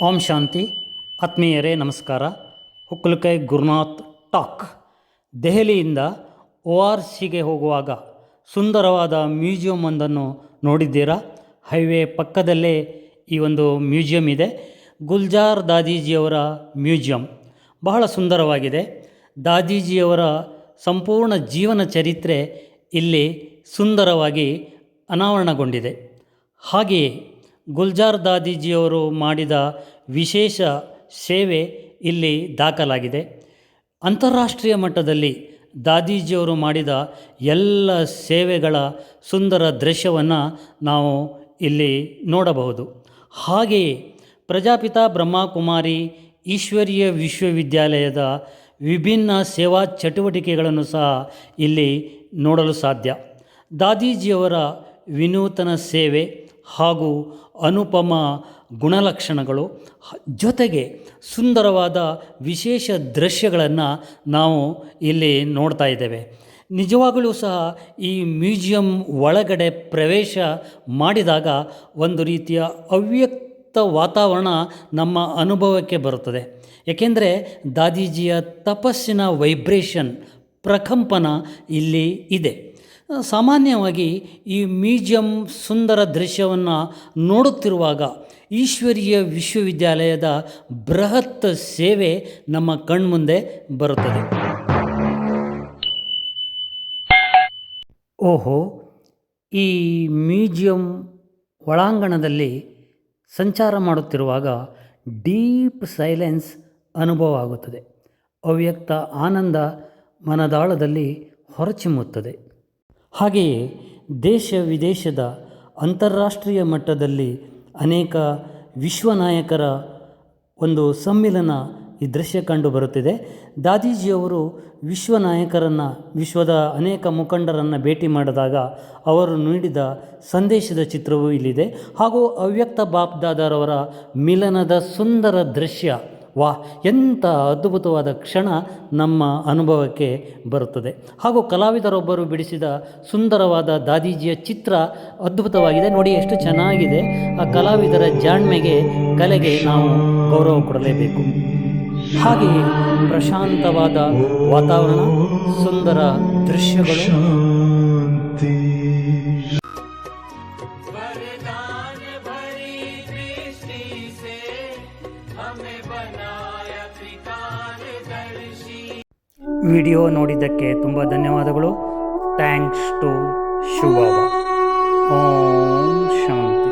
ಓಂ ಶಾಂತಿ. ಆತ್ಮೀಯರೇ ನಮಸ್ಕಾರ. ಹುಕ್ಕುಲಕೈ ಗುರುನಾಥ್ ಟಾಕ್. ದೆಹಲಿಯಿಂದ ORCಗೆ ಹೋಗುವಾಗ ಸುಂದರವಾದ ಮ್ಯೂಸಿಯಂ ಒಂದನ್ನು ನೋಡಿದ್ದೀರಾ? ಹೈವೇ ಪಕ್ಕದಲ್ಲೇ ಈ ಒಂದು ಮ್ಯೂಸಿಯಂ ಇದೆ. ಗುಲ್ಜಾರ್ ದಾದೀಜಿಯವರ ಮ್ಯೂಸಿಯಂ ಬಹಳ ಸುಂದರವಾಗಿದೆ. ದಾದೀಜಿಯವರ ಸಂಪೂರ್ಣ ಜೀವನ ಚರಿತ್ರೆ ಇಲ್ಲಿ ಸುಂದರವಾಗಿ ಅನಾವರಣಗೊಂಡಿದೆ. ಹಾಗೆಯೇ ಗುಲ್ಜಾರ್ ದಾದೀಜಿಯವರು ಮಾಡಿದ ವಿಶೇಷ ಸೇವೆ ಇಲ್ಲಿ ದಾಖಲಾಗಿದೆ. ಅಂತಾರಾಷ್ಟ್ರೀಯ ಮಟ್ಟದಲ್ಲಿ ದಾದೀಜಿಯವರು ಮಾಡಿದ ಎಲ್ಲ ಸೇವೆಗಳ ಸುಂದರ ದೃಶ್ಯವನ್ನು ನಾವು ಇಲ್ಲಿ ನೋಡಬಹುದು. ಹಾಗೆಯೇ ಪ್ರಜಾಪಿತ ಬ್ರಹ್ಮಕುಮಾರಿ ಈಶ್ವರೀಯ ವಿಶ್ವವಿದ್ಯಾಲಯದ ವಿಭಿನ್ನ ಸೇವಾ ಚಟುವಟಿಕೆಗಳನ್ನು ಸಹ ಇಲ್ಲಿ ನೋಡಲು ಸಾಧ್ಯ. ದಾದೀಜಿಯವರ ವಿನೂತನ ಸೇವೆ ಹಾಗೂ ಅನುಪಮ ಗುಣಲಕ್ಷಣಗಳು ಜೊತೆಗೆ ಸುಂದರವಾದ ವಿಶೇಷ ದೃಶ್ಯಗಳನ್ನು ನಾವು ಇಲ್ಲಿ ನೋಡ್ತಾ ಇದ್ದೇವೆ. ನಿಜವಾಗಲೂ ಸಹ ಈ ಮ್ಯೂಸಿಯಂ ಒಳಗಡೆ ಪ್ರವೇಶ ಮಾಡಿದಾಗ ಒಂದು ರೀತಿಯ ಅವ್ಯಕ್ತ ವಾತಾವರಣ ನಮ್ಮ ಅನುಭವಕ್ಕೆ ಬರುತ್ತದೆ. ಏಕೆಂದರೆ ದಾದೀಜಿಯ ತಪಸ್ಸಿನ ವೈಬ್ರೇಷನ್, ಪ್ರಕಂಪನ ಇಲ್ಲಿ ಇದೆ. ಸಾಮಾನ್ಯವಾಗಿ ಈ ಮ್ಯೂಸಿಯಂ ಸುಂದರ ದೃಶ್ಯವನ್ನು ನೋಡುತ್ತಿರುವಾಗ ಈಶ್ವರೀಯ ವಿಶ್ವವಿದ್ಯಾಲಯದ ಬೃಹತ್ ಸೇವೆ ನಮ್ಮ ಕಣ್ಮುಂದೆ ಬರುತ್ತದೆ. ಓಹೋ, ಈ ಮ್ಯೂಸಿಯಂ ಒಳಾಂಗಣದಲ್ಲಿ ಸಂಚಾರ ಮಾಡುತ್ತಿರುವಾಗ ಡೀಪ್ ಸೈಲೆನ್ಸ್ ಅನುಭವ ಆಗುತ್ತದೆ. ಅವ್ಯಕ್ತ ಆನಂದ ಮನದಾಳದಲ್ಲಿ ಹೊರಚಿಮ್ಮುತ್ತದೆ. ಹಾಗೆಯೇ ದೇಶ ವಿದೇಶದ ಅಂತಾರಾಷ್ಟ್ರೀಯ ಮಟ್ಟದಲ್ಲಿ ಅನೇಕ ವಿಶ್ವನಾಯಕರ ಒಂದು ಸಮ್ಮಿಲನ ಈ ದೃಶ್ಯ ಕಂಡು ಬರುತ್ತಿದೆ. ದಾದೀಜಿಯವರು ವಿಶ್ವನಾಯಕರನ್ನು, ವಿಶ್ವದ ಅನೇಕ ಮುಖಂಡರನ್ನು ಭೇಟಿ ಮಾಡಿದಾಗ ಅವರು ನೀಡಿದ ಸಂದೇಶದ ಚಿತ್ರವೂ ಇಲ್ಲಿದೆ. ಹಾಗೂ ಅವ್ಯಕ್ತ ಬಾಪ್ದಾದರವರ ಮಿಲನದ ಸುಂದರ ದೃಶ್ಯ, ಎಂಥ ಅದ್ಭುತವಾದ ಕ್ಷಣ ನಮ್ಮ ಅನುಭವಕ್ಕೆ ಬರುತ್ತದೆ. ಹಾಗೂ ಕಲಾವಿದರೊಬ್ಬರು ಬಿಡಿಸಿದ ಸುಂದರವಾದ ದಾದೀಜಿಯ ಚಿತ್ರ ಅದ್ಭುತವಾಗಿದೆ. ನೋಡಿ ಎಷ್ಟು ಚೆನ್ನಾಗಿದೆ. ಆ ಕಲಾವಿದರ ಜಾಣ್ಮೆಗೆ, ಕಲೆಗೆ ನಾವು ಗೌರವ ಕೊಡಲೇಬೇಕು. ಹಾಗೆಯೇ ಪ್ರಶಾಂತವಾದ ವಾತಾವರಣ, ಸುಂದರ ದೃಶ್ಯಗಳು. ವಿಡಿಯೋ ನೋಡಿದ್ದಕ್ಕೆ ತುಂಬ ಧನ್ಯವಾದಗಳು. Thanks to Shivbaba. ಓಂ ಶಾಂತಿ.